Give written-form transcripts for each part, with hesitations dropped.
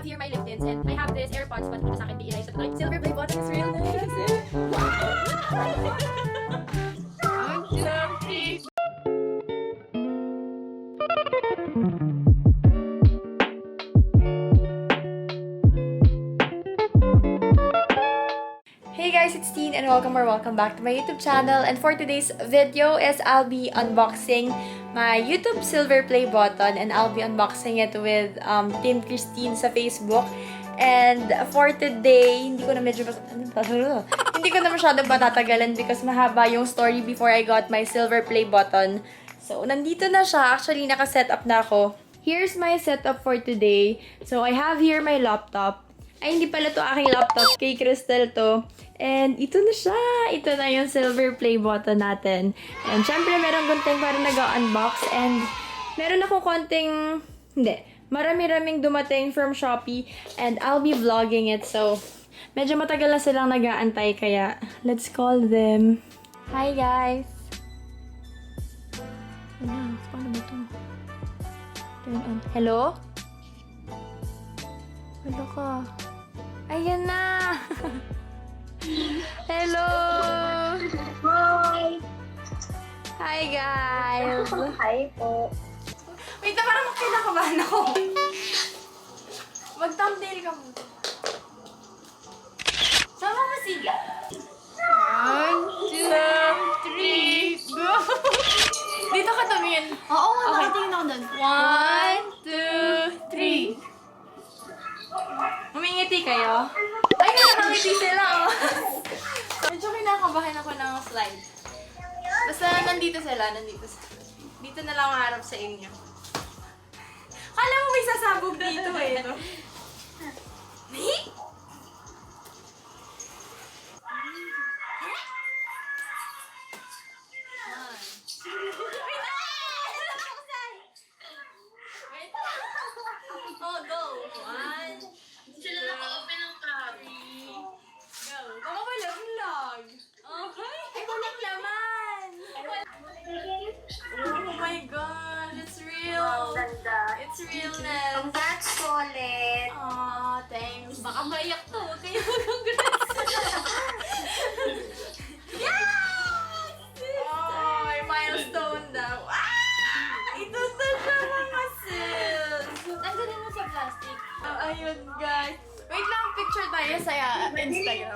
have here my lip tints and I have this AirPods but dito sa akin di sa like silver play button is real nice. Hey guys, it's Teen and welcome back to my YouTube channel. And for today's video is I'll be unboxing my YouTube silver play button and I'll be unboxing it with Team Christine sa Facebook. And for today, hindi ko na masyadong patatagalan because mahaba yung story before I got my silver play button. So, nandito na siya. Actually, naka-set up na ako. Here's my setup for today. So, I have here my laptop. Ay, hindi pala to aking laptop. Kay Crystal to. And ito na siya. Ito na yung silver play button natin. And syempre, meron konting parang nag-unbox. And meron ako konting... Hindi. Marami-raming dumating from Shopee. And I'll be vlogging it. So, medyo matagal na silang nag-aantay. Kaya, let's call them. Hi, guys. Ano? Paano ba ito? Turn on. Hello? Hello ka. Ayan na! Hello! Hi! Hi, guys! Hi po. Wait na, parang kinakabahan ako. Mag-thumbnail ka muna. Sama mo sige. 1, 2, 3, go! Dito ka tumingin. Oo, Okay. nakatingin ako doon. 1, 2, 3. Humingiti kayo? Ay, nakangiti sila, oh. Medyo kinakabahan ako ng slide. Basta nandito sila. Dito na lang ang harap sa inyo. Kala mo may sasabog dito eh, no? Oh, go! 1, 2, 3, go! Baka walang vlog! Okay? Ay, walang laman! Oh my gosh! It's real! Wow, ganda. It's realness! Congrats, solid. Aw, thanks! Baka maiyak to! Huwag kayo mag-congrats! Yes! Oh, may milestone daw! Ah! Ito na siya, mga sis! Tanggalin mo sa plastic. Ayun, guys. Wait lang, picture tayo sa Instagram.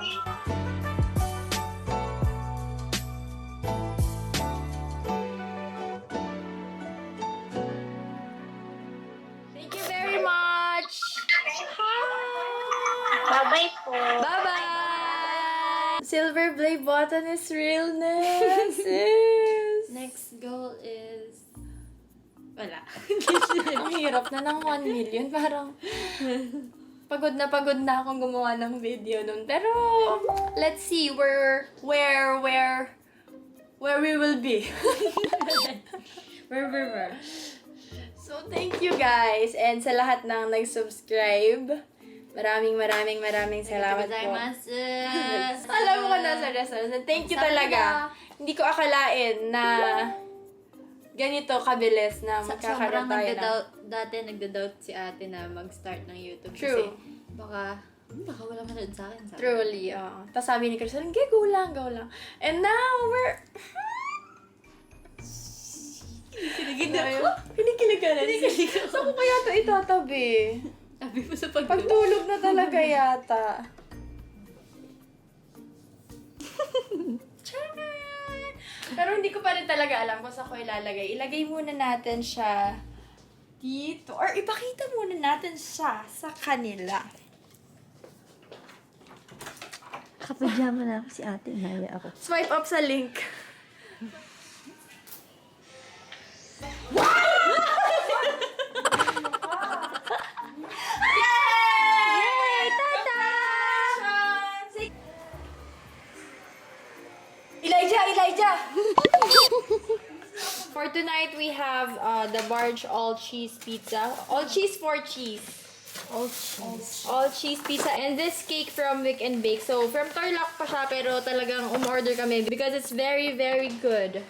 Thank you very much! Bye-bye po. Bye-bye! Silver play button is realness, sis! Next goal is... Wala. Ang hirap na ng 1 million. Parang pagod na akong gumawa ng video nun. Pero, let's see where we will be. Where? So, thank you guys. And sa lahat ng nag-subscribe, maraming salamat po. Alam mo ko nasa restaurant. Thank you talaga. Hindi ko akalain na ganito kabilis na magkakaroon tayo na. Dati nagda-doubt si ate na mag-start ng YouTube. True. Kasi baka wala manood sa akin. Sabi. Truly, Tapos sabi ni Crystal, go lang. And now, we're... Kinigid Kinikilig ka na. Saan ko kaya ito itatabi? Sabi mo sa pagtulog. Pagtulog na talaga yata. Pero hindi ko pa rin talaga alam kung saan ko ilalagay. Ilagay muna natin siya dito. Or ipakita muna natin siya sa kanila. Kapajama na ako si ate. Naya ako. Swipe up sa link. Yay! Tata! Elijah! For tonight, we have the Barge all-cheese pizza. All cheese for cheese. All cheese pizza. And this cake from Wick and Bake. So, from Tarlac pa siya, pero talagang umorder kami because it's very good.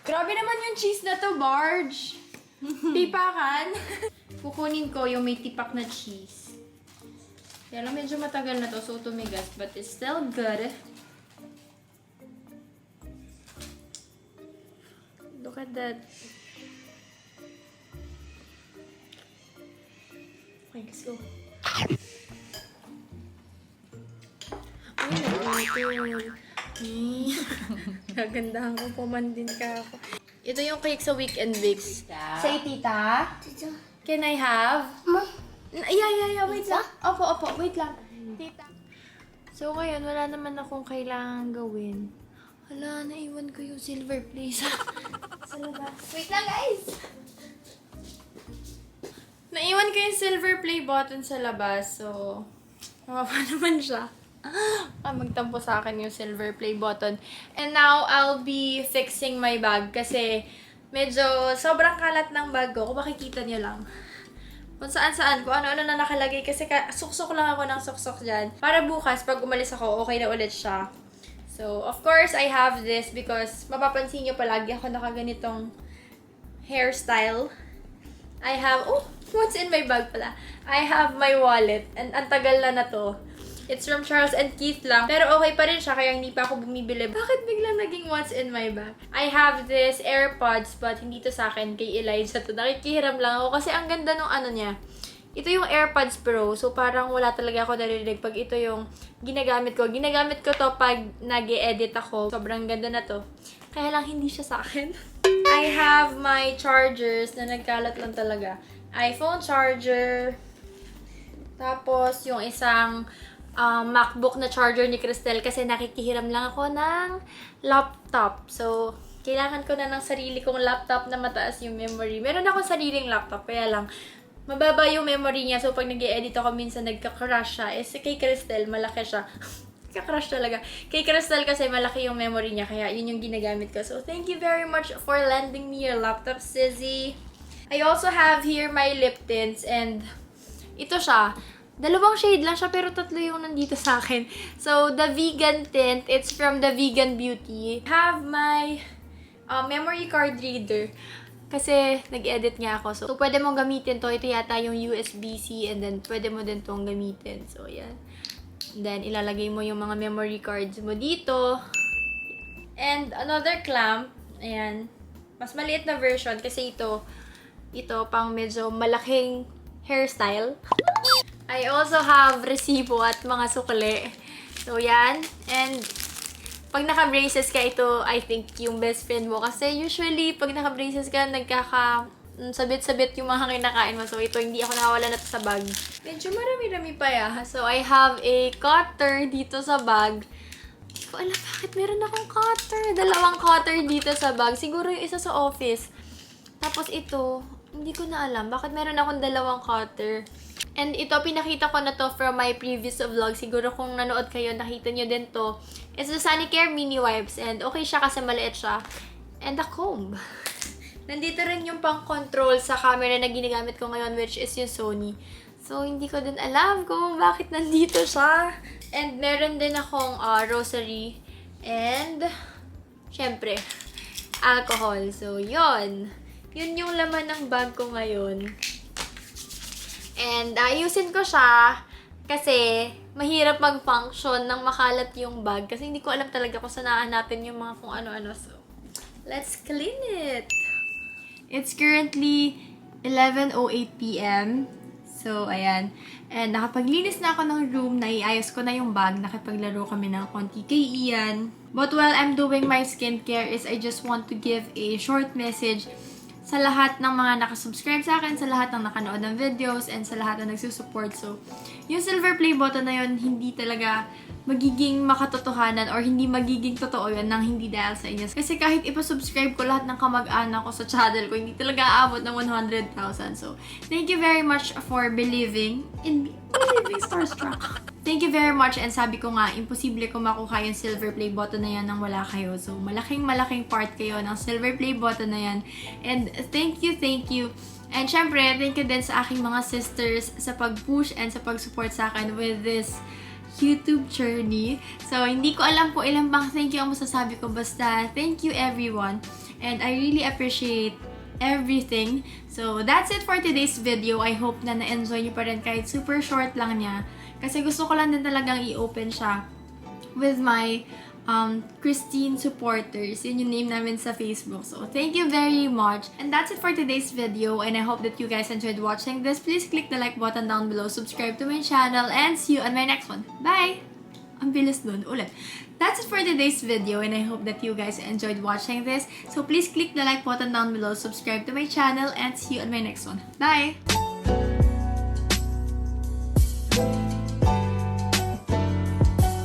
Grabe naman yung cheese na to, Barge. Tipakan. Kukunin ko yung may tipak na cheese. Kaya lang medyo matagal na to, so tumigas. But it's still good. Look at that. Okay, let's go. Ay, nag-uutol. Gagandahan ko, pumandin ka ako. Ito yung cake sa Weekend Weeks. Say, tita? Tita. Can I have? Ma. Yeah. Wait lang. Opo. Wait lang. Tita. So, ngayon, wala naman akong kailangan gawin. Hala, naiwan ko yung silver plate sa labas. Wait lang, guys! Naiwan ko yung silver play button sa labas. So, mababa naman siya. Magtampo sa akin yung silver play button. And now, I'll be fixing my bag kasi medyo sobrang kalat ng bag ko. Kung makikita niyo lang. Kung saan-saan, kung ano-ano na nakalagay. Kasi suksok lang ako ng suksok dyan. Para bukas, pag umalis ako, okay na ulit siya. So, of course, I have this because mapapansin niyo palagi ako nakaganitong hairstyle. I have, what's in my bag pala? I have my wallet. And ang tagal na to. It's from Charles and Keith lang. Pero okay pa rin siya, kaya hindi pa ako bumibili. Bakit biglang naging what's in my bag? I have this AirPods, but hindi to sa akin, kay Elijah to. Nakikihiram lang ako kasi ang ganda nung ano niya. Ito yung AirPods Pro, so parang wala talaga ako narinig pag ito yung ginagamit ko. Ginagamit ko to pag nag-e-edit ako. Sobrang ganda na to. Kaya lang hindi siya sa akin. I have my chargers na nagkalat lang talaga. iPhone charger. Tapos yung isang MacBook na charger ni Cristel kasi nakikihiram lang ako ng laptop. So, kailangan ko na ng sarili kong laptop na mataas yung memory. Meron akong sariling laptop, kaya lang mababa yung memory niya. So, pag nag-e-edit ako, minsan nagka-crash siya. Kay Cristel, malaki siya. Nagka-crash talaga. Kay Cristel kasi malaki yung memory niya, kaya yun yung ginagamit ko. So, thank you very much for lending me your laptop, Sizzy. I also have here my lip tints and ito siya. Dalawang shade lang siya, pero tatlo yung nandito sa akin. So, the vegan tint, it's from the Vegan Beauty. I have my memory card reader. Kasi, nag-edit nga ako. So, pwede mong gamitin to. Ito yata yung USB-C and then, pwede mo din tong gamitin. So, yan. And then, ilalagay mo yung mga memory cards mo dito. And, another clamp. Ayan. Mas maliit na version kasi ito pang medyo malaking hairstyle. I also have resibo at mga sukli. So, yan. And, pag naka-braces ka, ito, I think, yung best friend mo. Kasi, usually, pag naka-braces ka, sabit-sabit yung mga kinakain mo. So, ito, hindi ako nakawala na to sa bag. Medyo marami-rami pa ya. So, I have a cutter dito sa bag. Hindi ko alam bakit meron akong cutter. Dalawang cutter dito sa bag. Siguro yung isa sa office. Tapos ito, hindi ko na alam. Bakit meron akong dalawang cutter? And ito, pinakita ko na to from my previous vlog. Siguro kung nanood kayo, nakita nyo din to. It's the Sanicare Mini Wipes. And okay siya kasi maliit siya. And a comb. Nandito rin yung pang-control sa camera na ginagamit ko ngayon, which is yung Sony. So, hindi ko din alam kung bakit nandito siya. And meron din akong rosary. And, syempre, alcohol. So, yun. Yun yung laman ng bag ko ngayon. And ayusin ko siya kasi mahirap mag-function nang makalat yung bag. Kasi hindi ko alam talaga kung saan nahanapin yung mga kung ano-ano. So, let's clean it! It's currently 11:08 p.m. So, ayan. And nakapaglinis na ako ng room, naiayos ko na yung bag, nakipaglaro kami ng konti kay Ian. But while I'm doing my skincare is I just want to give a short message sa lahat ng mga nakasubscribe sa akin, sa lahat ng nakanood ng videos, and sa lahat na nagsusupport. So, yung silver play button na yun, hindi talaga magiging makatotohanan or hindi magiging totoo yun nang hindi dahil sa inyo. Kasi kahit ipasubscribe ko lahat ng kamag-anak ko sa channel ko, hindi talaga aabot ng 100,000. So, thank you very much for believing in me. Believing starstruck. Thank you very much, and sabi ko nga, imposible ko makuha yung silver play button na yan nang wala kayo. So, malaking part kayo ng silver play button na yan. And thank you. And syempre, thank you din sa aking mga sisters sa pag-push and sa pag-support sa akin with this YouTube journey. So, hindi ko alam kung ilang bang thank you ang masasabi ko. Basta, thank you everyone. And I really appreciate everything. So, that's it for today's video. I hope na na-enjoy niyo pa rin kahit super short lang niya. Kasi gusto ko lang din talagang i-open siya with my Christine supporters. Yun yung name namin sa Facebook. So, thank you very much. And that's it for today's video. And I hope that you guys enjoyed watching this. Please click the like button down below. Subscribe to my channel. And see you on my next one. Bye! Ang bilis nun. Ulit. That's it for today's video. And I hope that you guys enjoyed watching this. So, please click the like button down below. Subscribe to my channel. And see you on my next one. Bye!